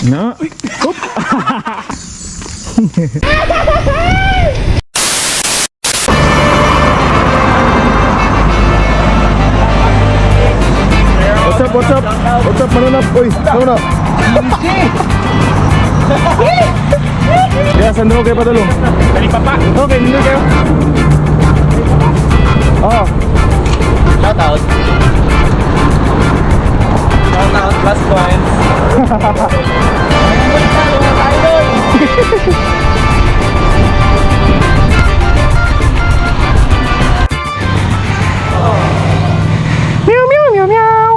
No. Oop. What's up, what's up? What's up, manunap? Uy, manunap. Ya, sandro kayo padulong. Kani papa. Okay, nindot kayo. Oh. Shout out. Shout out, plus points. Meow, meow, meow, meow.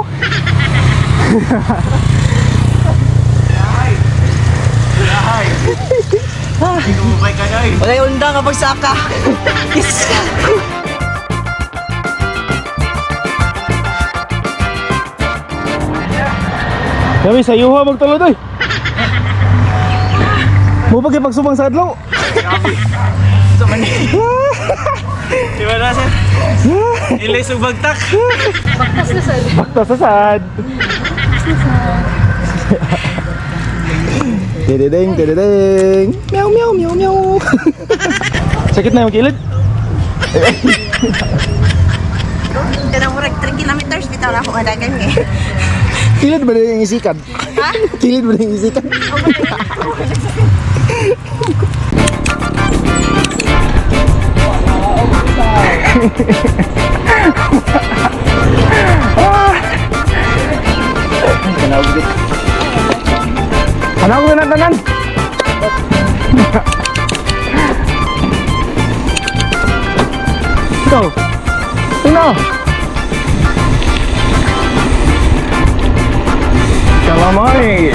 Wala yung undang kapag saka. Yes. Kami sa yuha magtulod oy. Mo pag pagsubang sa adlaw. So mani. Di ba na sir? Ilay sugbagtak. Baktas sa sad. Dedeng, dedeng. Meow, meow, meow, meow. Sakit na yung kilid? Kaya mo 3 kilometers bitaw na ako madagan eh. Kilid ba na yung isikan? Ha? Kilid ba na yung isikan? Hanap ko na tanan. Ito. Ito. Calamari.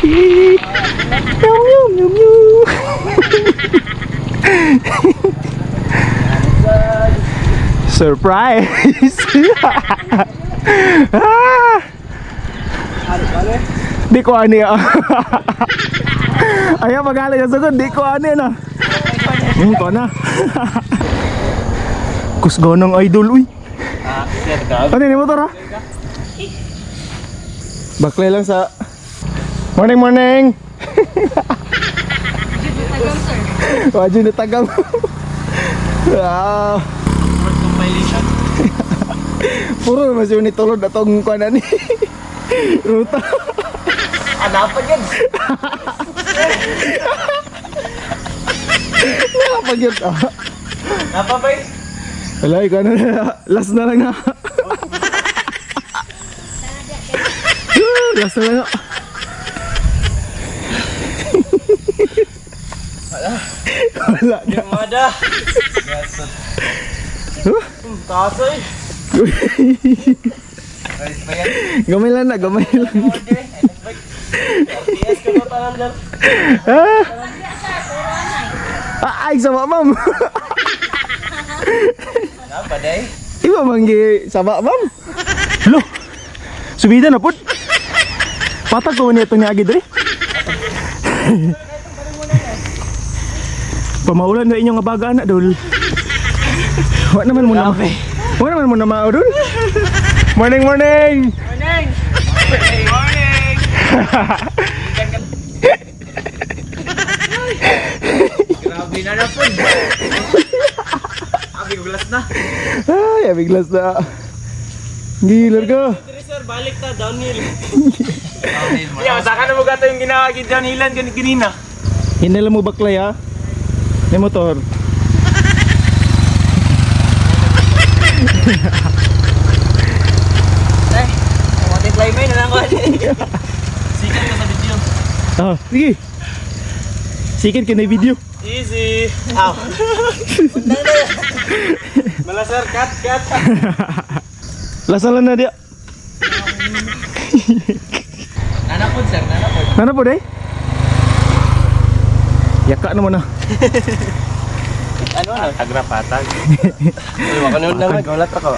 Meow, meow, meow, meow. Surprise! Ah! Di ko ani ah. Ayaw magaling na sagod, di ko ani na. Ko na. Kusgonong idol uy. Ano ni motor ah? Baklay lang sa. Morning, morning. Wajib na tagang. Wow. Compilation. Puro masih ni tulod atong kuanan ni. Ruta. Apa yan? Apa gyud ah? Apa ba yun? Wala ikaw na last na lang na. Last na lang. Wala na. Ada. Tasoy. Gamay lang na, gamay lang. Yes, ko tanan dyan. Ay, sama ma'am. Apa day? Iba manggi sama ma'am. Lo. Subida na pud. Patag ko niya itong niagid rin. Pamaulan na inyong abaga na dul. Wa naman muna. Wa naman muna mao dul. Morning, morning. Morning. Morning. Grabe na na po. Abi gulas na. Ay, abiglas na. Gilar ka. Sir, balik ta downhill. Yeah, saka na mo gato yung ginawagin downhillan ganina. Hinala mo baklay ha. May motor. Ay, multiply mo na lang ko. Sikat ka sa video. Ah, sige. Sikit ka na yung video. Easy. Ow. Mala sir, cut. Lasalan na dia. Nanapod sir, nanapod. Nana po day? Yaka naman na. Ano na? Agrapatag. Uy, makanunod naman. Gulat ako.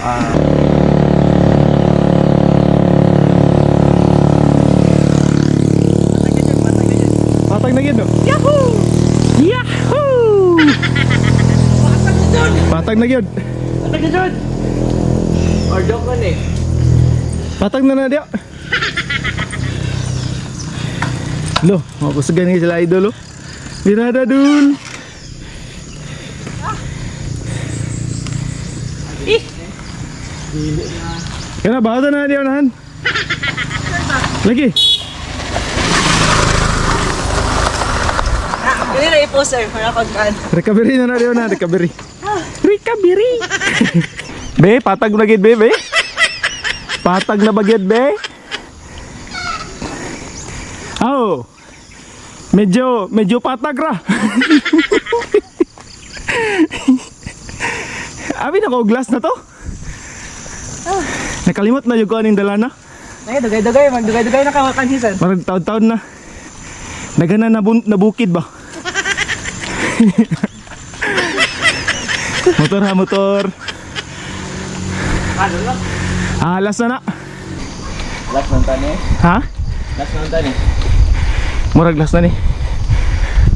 Patag na yun no? Yahoo! Yahoo! Patag na yun. Patag na dyan! Ordok man eh. Patag na dia. Lo, makusagan nga sila idol lo. Birada dul. Kena bahasa na dia nahan. Lagi. Hindi na ipo, sir. Wala kong kan. Recovery na dia na, recovery. Recovery. Be, patag na gid be. Patag na bagyad be. Oh. Medyo patag ra. Abi na ko glass na to. Nakalimot na yung kuhanin dala na. Ay, dugay-dugay. Magdugay-dugay na kawakanhisan. Parang taon-taon na. Nagana na bukid ba? Motor ha, motor. Ano lang? Last na na. Last ng tani. Ha? Last ng tani. Murag last na ni.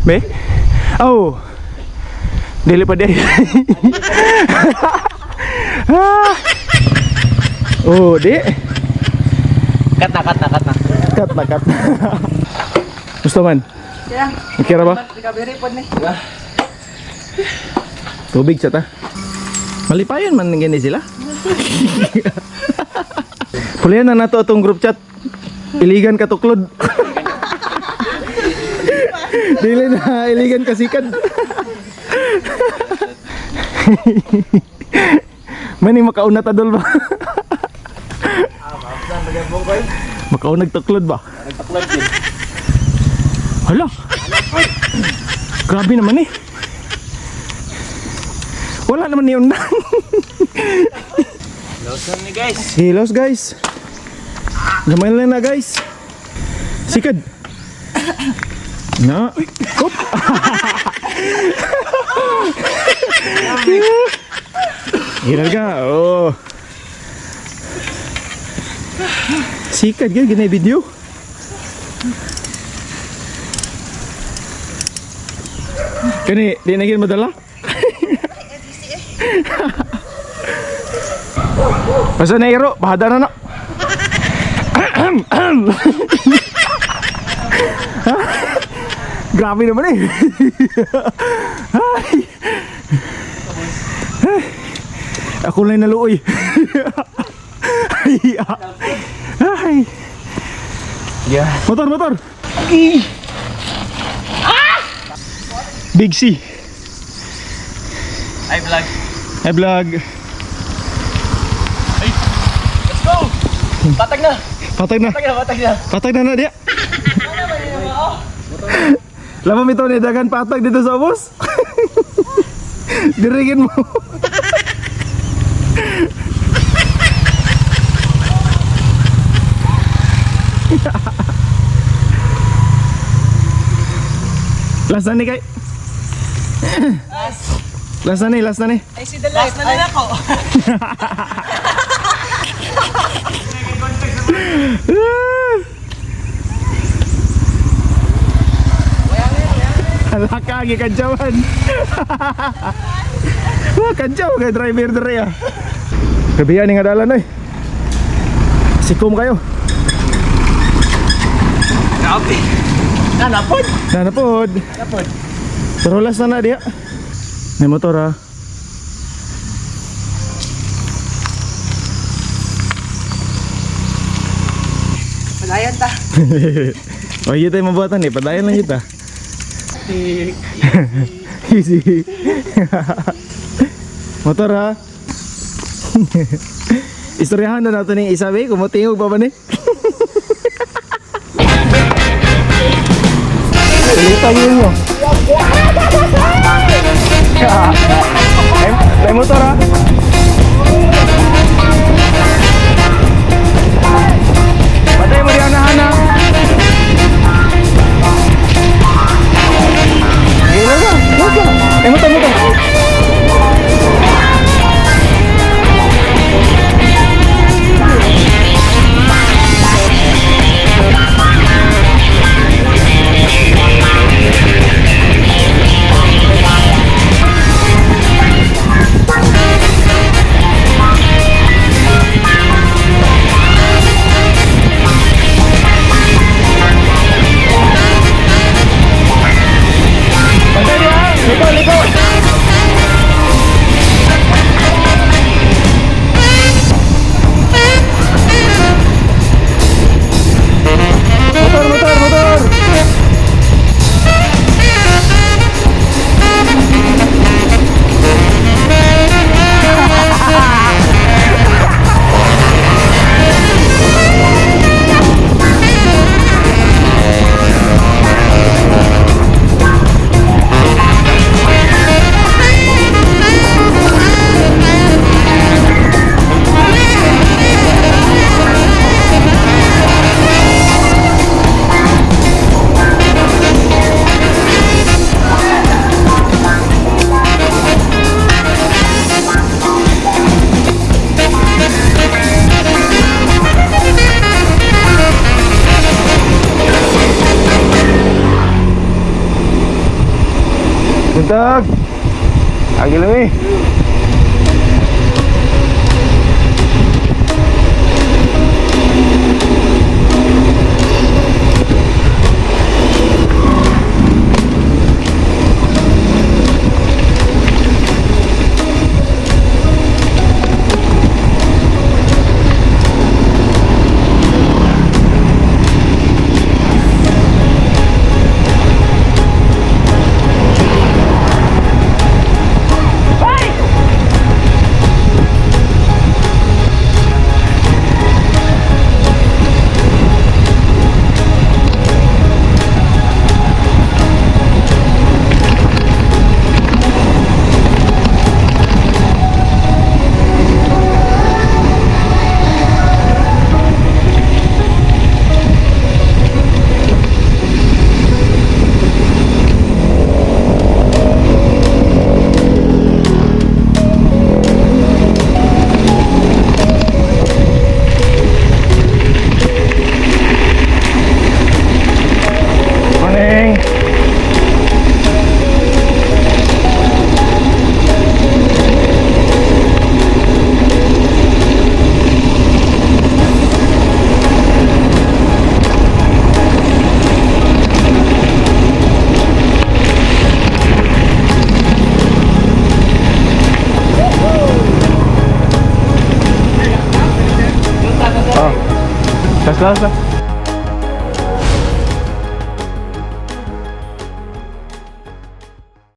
Be? Oh. Dili pa day. Oh, di. Cut na. Cut na. Gusto man? Kaya, Okay ra ba? recovery po ni. Tubig sa ta. Malipayon man gini sila. Pulihan na nato atong group chat. Iligan ka tuklod. Dili na iligan ka sikad. Mani makauna tadol ba? Makaunag tuklod ba? Nagtaklad din. Hala. Grabe naman eh. Wala naman ni undan. Lawson ni guys. Hilos guys. Gamay lang na guys. Sikad. Na. Oop. Hiral ka. Oh. Sikad ka. Ginay video. Kani, di na gin madala? Basta na iro, bahada na na. Grabe naman eh. Ay. Ako lang naluoy. Ay. Ay. Yeah. Motor. Big C. Ay vlog. Hey vlog. Let's go. Patag na. Patag na. Patag na. Patag na na dia. Lama ito ni dagan patag dito sa ubos. Dirigin mo. Last na ni kay. Last na ni. Ay, si the last na nila ko. Hala ka, gikadyawan. Kadyaw kay driver dere ah. Gabihan ni nga dalan oy. Sikom kayo. Grabe. Nanapod. Nanapod. Napod. Pero last na na dia. May motor ah. Padayan ta. Oh, iya tayo mabuhatan eh. Padayan lang kita. Easy. Motor ha. Istoryahan na natin yung isabi. Kumutingog pa ba ni? Palitan yun mo. May motor ha. Patay mo diyan na hana. Gila na. May motor. Buntag. Agil lang eh. Last.